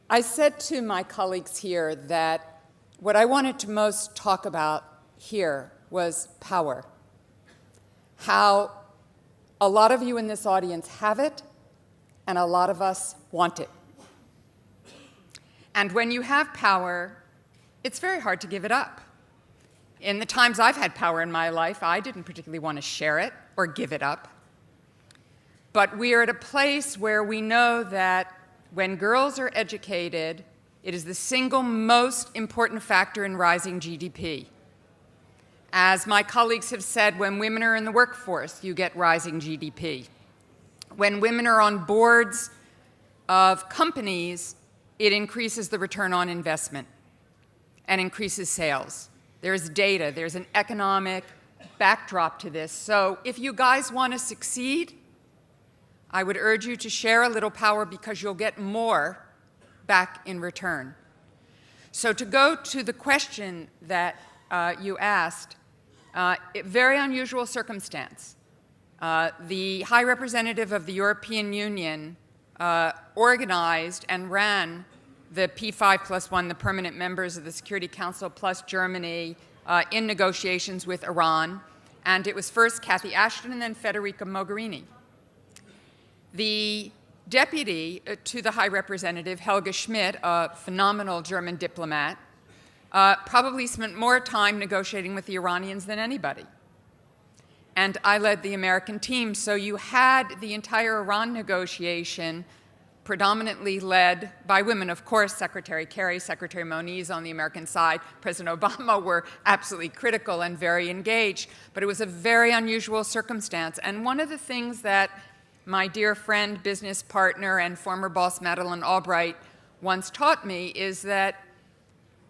I said to my colleagues here that what I wanted to most talk about here was power. How a lot of you in this audience have it, and a lot of us want it. And when you have power, it's very hard to give it up. In the times I've had power in my life, I didn't particularly want to share it or give it up. But we are at a place where we know that when girls are educated, it is the single most important factor in rising GDP. As my colleagues have said, when women are in the workforce, you get rising GDP. When women are on boards of companies, it increases the return on investment and increases sales. There's data, there's an economic backdrop to this. So if you guys want to succeed, I would urge you to share a little power because you'll get more back in return. So to go to the question that you asked, very unusual circumstance. The High Representative of the European Union organized and ran the P5+1, the permanent members of the Security Council, plus Germany, in negotiations with Iran. And it was first Cathy Ashton and then Federica Mogherini. The deputy to the High Representative, Helga Schmidt, a phenomenal German diplomat, probably spent more time negotiating with the Iranians than anybody. And I led the American team, so you had the entire Iran negotiation predominantly led by women. Of course, Secretary Kerry, Secretary Moniz on the American side, President Obama were absolutely critical and very engaged, but it was a very unusual circumstance. And one of the things that my dear friend, business partner, and former boss Madeleine Albright once taught me is that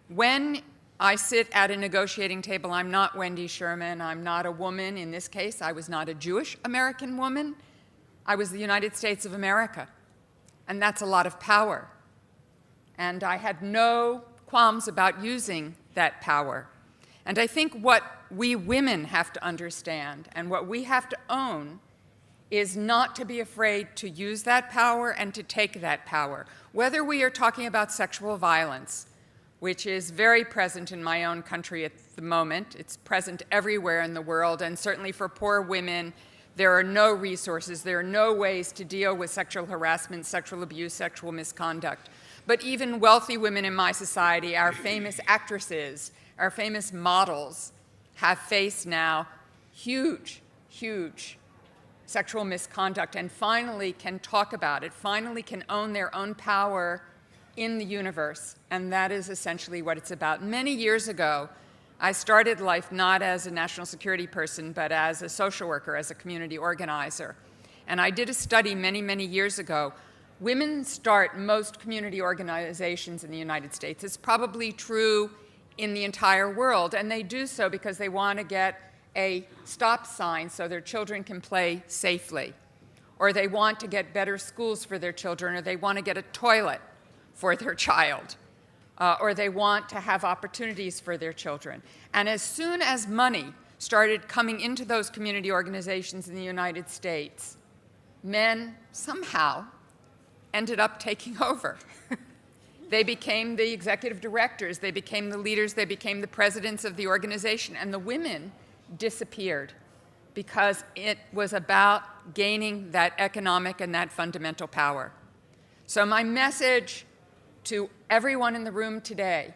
when I sit at a negotiating table, I'm not Wendy Sherman, I'm not a woman. In this case, I was not a Jewish American woman. I was the United States of America. And that's a lot of power. And I had no qualms about using that power. And I think what we women have to understand and what we have to own is not to be afraid to use that power and to take that power. Whether we are talking about sexual violence, which is very present in my own country at the moment, it's present everywhere in the world, and certainly for poor women, there are no resources, there are no ways to deal with sexual harassment, sexual abuse, sexual misconduct. But even wealthy women in my society, our famous actresses, our famous models, have faced now huge, huge sexual misconduct and finally can talk about it, finally can own their own power in the universe. And that is essentially what it's about. Many years ago, I started life not as a national security person, but as a social worker, as a community organizer. And I did a study many, many years ago. Women start most community organizations in the United States. It's probably true in the entire world, and they do so because they want to get a stop sign so their children can play safely, or they want to get better schools for their children, or they want to get a toilet for their child, or they want to have opportunities for their children. And as soon as money started coming into those community organizations in the United States, men somehow ended up taking over. They became the executive directors, they became the leaders, they became the presidents of the organization, and the women disappeared because it was about gaining that economic and that fundamental power. So my message to everyone in the room today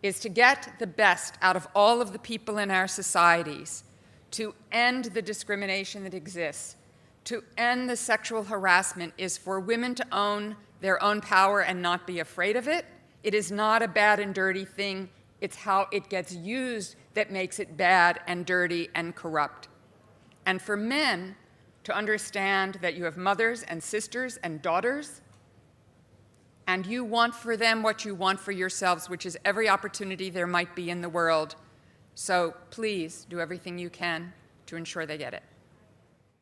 is to get the best out of all of the people in our societies, to end the discrimination that exists, to end the sexual harassment, is for women to own their own power and not be afraid of it. It is not a bad and dirty thing. It's how it gets used that makes it bad and dirty and corrupt. And for men to understand that you have mothers and sisters and daughters, and you want for them what you want for yourselves, which is every opportunity there might be in the world. So please do everything you can to ensure they get it.